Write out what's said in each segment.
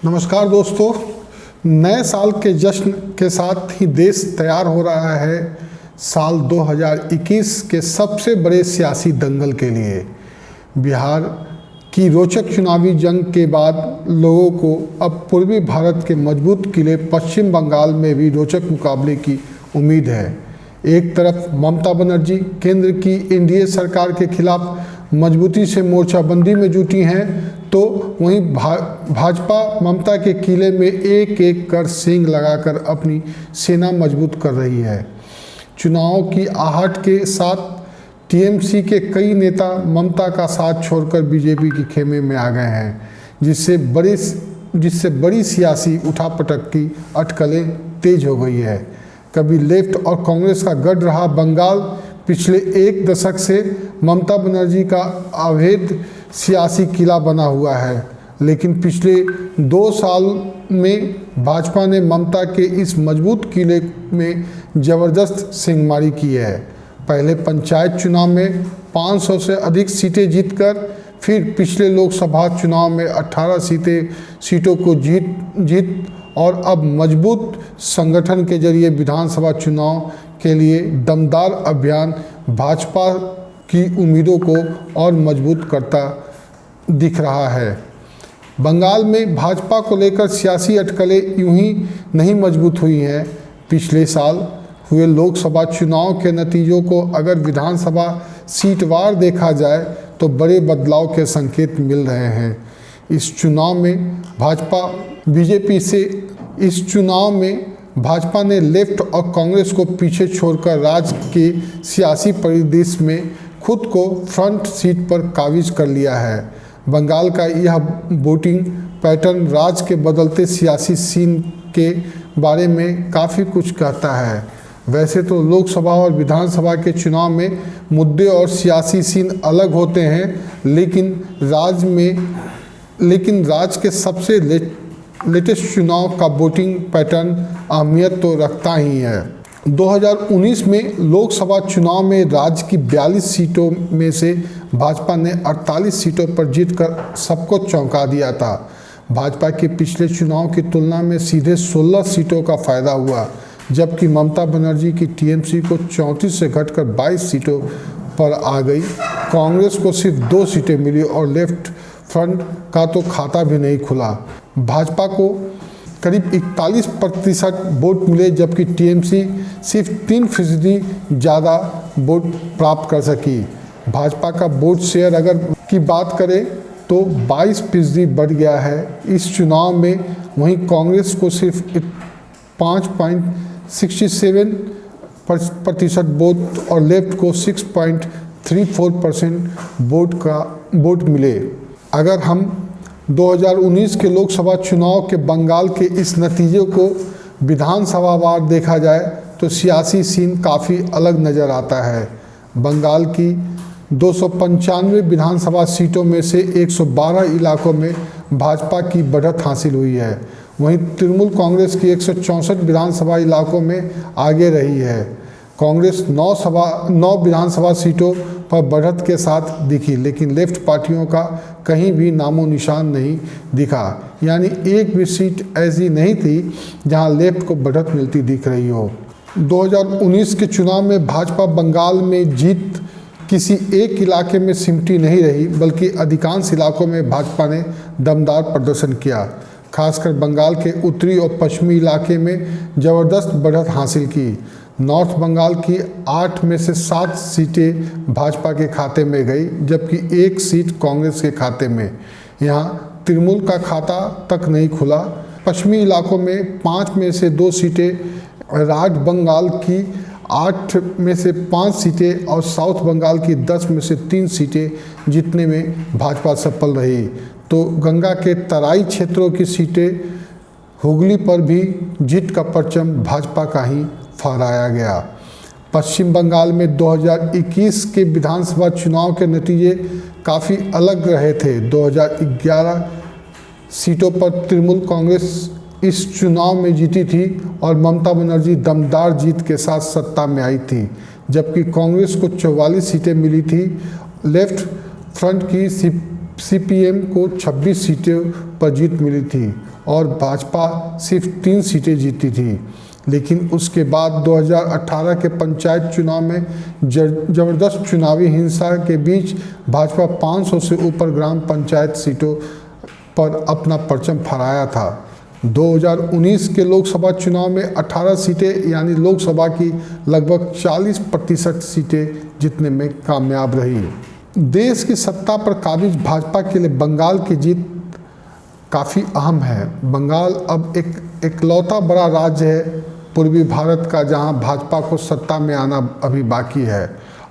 नमस्कार दोस्तों, नए साल के जश्न के साथ ही देश तैयार हो रहा है साल 2021 के सबसे बड़े सियासी दंगल के लिए। बिहार की रोचक चुनावी जंग के बाद लोगों को अब पूर्वी भारत के मजबूत किले पश्चिम बंगाल में भी रोचक मुकाबले की उम्मीद है। एक तरफ ममता बनर्जी केंद्र की एनडीए सरकार के खिलाफ मजबूती से मोर्चाबंदी में जुटी हैं, तो वहीं भाजपा ममता के किले में एक एक कर सींग लगाकर अपनी सेना मजबूत कर रही है। चुनाव की आहट के साथ टीएमसी के कई नेता ममता का साथ छोड़कर बीजेपी के खेमे में आ गए हैं, जिससे बड़ी सियासी उठापटक की अटकलें तेज हो गई है। कभी लेफ्ट और कांग्रेस का गढ़ रहा बंगाल पिछले एक दशक से ममता बनर्जी का अवैध सियासी किला बना हुआ है, लेकिन पिछले 2 साल में भाजपा ने ममता के इस मजबूत किले में ज़बरदस्त सिंगमारी की है। पहले पंचायत चुनाव में 500 से अधिक सीटें जीतकर, फिर पिछले लोकसभा चुनाव में 18 सीटों को जीत और अब मजबूत संगठन के जरिए विधानसभा चुनाव के लिए दमदार अभियान भाजपा की उम्मीदों को और मजबूत करता दिख रहा है। बंगाल में भाजपा को लेकर सियासी अटकलें यूं ही नहीं मजबूत हुई हैं। पिछले साल हुए लोकसभा चुनाव के नतीजों को अगर विधानसभा सीटवार देखा जाए तो बड़े बदलाव के संकेत मिल रहे हैं। इस चुनाव में भाजपा ने लेफ्ट और कांग्रेस को पीछे छोड़कर राज्य के सियासी परिदृश्य में खुद को फ्रंट सीट पर काबिज कर लिया है। बंगाल का यह वोटिंग पैटर्न राज्य के बदलते सियासी सीन के बारे में काफ़ी कुछ कहता है। वैसे तो लोकसभा और विधानसभा के चुनाव में मुद्दे और सियासी सीन अलग होते हैं, लेकिन राज्य के सबसे लेटेस्ट चुनाव का वोटिंग पैटर्न अहमियत तो रखता ही है। 2019 में लोकसभा चुनाव में राज्य की 42 सीटों में से भाजपा ने 48 सीटों पर जीतकर सबको चौंका दिया था। भाजपा के पिछले चुनाव की तुलना में सीधे 16 सीटों का फायदा हुआ, जबकि ममता बनर्जी की टीएमसी को 34 से घटकर 22 सीटों पर आ गई। कांग्रेस को सिर्फ 2 सीटें मिली और लेफ्ट फ्रंट का तो खाता भी नहीं खुला। भाजपा को करीब 41% वोट मिले, जबकि टीएमसी सिर्फ 3% ज़्यादा वोट प्राप्त कर सकी। भाजपा का वोट शेयर अगर की बात करें तो 22% बढ़ गया है इस चुनाव में। वहीं कांग्रेस को सिर्फ 5.67% वोट और लेफ्ट को 6.34% वोट मिले। अगर हम 2019 के लोकसभा चुनाव के बंगाल के इस नतीजे को विधानसभावार देखा जाए तो सियासी सीन काफ़ी अलग नज़र आता है। बंगाल की 295 विधानसभा सीटों में से 112 इलाकों में भाजपा की बढ़त हासिल हुई है। वहीं तृणमूल कांग्रेस की 164 विधानसभा इलाकों में आगे रही है। कांग्रेस 9 विधानसभा सीटों पर बढ़त के साथ दिखी, लेकिन लेफ्ट पार्टियों का कहीं भी नामो निशान नहीं दिखा। यानी एक भी सीट ऐसी नहीं थी जहां लेफ्ट को बढ़त मिलती दिख रही हो। 2019 के चुनाव में भाजपा बंगाल में जीत किसी एक इलाके में सिमटी नहीं रही, बल्कि अधिकांश इलाकों में भाजपा ने दमदार प्रदर्शन किया। खासकर बंगाल के उत्तरी और पश्चिमी इलाके में ज़बरदस्त बढ़त हासिल की। नॉर्थ बंगाल की 8 में से 7 सीटें भाजपा के खाते में गई, जबकि 1 सीट कांग्रेस के खाते में। यहाँ तृणमूल का खाता तक नहीं खुला। पश्चिमी इलाकों में 5 में से 2 सीटें, राज बंगाल की 8 में से 5 सीटें और साउथ बंगाल की 10 में से 3 सीटें जीतने में भाजपा सफल रही। तो गंगा के तराई क्षेत्रों की सीटें हुगली पर भी जीत का परचम भाजपा का ही फहराया गया। पश्चिम बंगाल में 2021 के विधानसभा चुनाव के नतीजे काफ़ी अलग रहे थे। 2011 सीटों पर तृणमूल कांग्रेस इस चुनाव में जीती थी और ममता बनर्जी दमदार जीत के साथ सत्ता में आई थी, जबकि कांग्रेस को 44 सीटें मिली थी। लेफ्ट फ्रंट की सीपीएम को 26 सीटों पर जीत मिली थी और भाजपा सिर्फ 3 सीटें जीती थी। लेकिन उसके बाद 2018 के पंचायत चुनाव में जबरदस्त चुनावी हिंसा के बीच भाजपा 500 से ऊपर ग्राम पंचायत सीटों पर अपना परचम फहराया था। 2019 के लोकसभा चुनाव में 18 सीटें यानी लोकसभा की लगभग 40% सीटें जीतने में कामयाब रही। देश की सत्ता पर काबिज भाजपा के लिए बंगाल की जीत काफ़ी अहम है। बंगाल अब एक इकलौता बड़ा राज्य है पूर्वी भारत का जहां भाजपा को सत्ता में आना अभी बाकी है।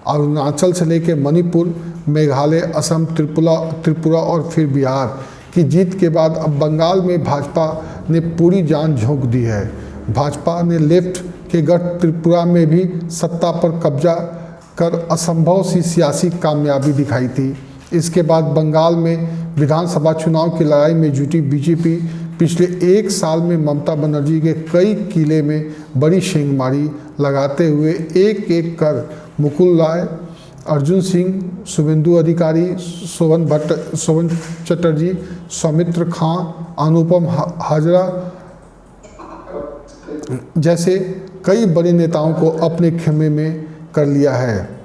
अरुणाचल से लेकर मणिपुर, मेघालय, असम, त्रिपुरा और फिर बिहार की जीत के बाद अब बंगाल में भाजपा ने पूरी जान झोंक दी है। भाजपा ने लेफ्ट के गढ़ त्रिपुरा में भी सत्ता पर कब्जा कर असंभव सी सियासी कामयाबी दिखाई थी। इसके बाद बंगाल में विधानसभा चुनाव की लड़ाई में जुटी बीजेपी पिछले 1 साल में ममता बनर्जी के कई किले में बड़ी शेंगमारी लगाते हुए एक कर मुकुल राय, अर्जुन सिंह, शुभेंदु अधिकारी, शोभन चटर्जी, सौमित्र खां, अनुपम हाजरा जैसे कई बड़े नेताओं को अपने खेमे में कर लिया है।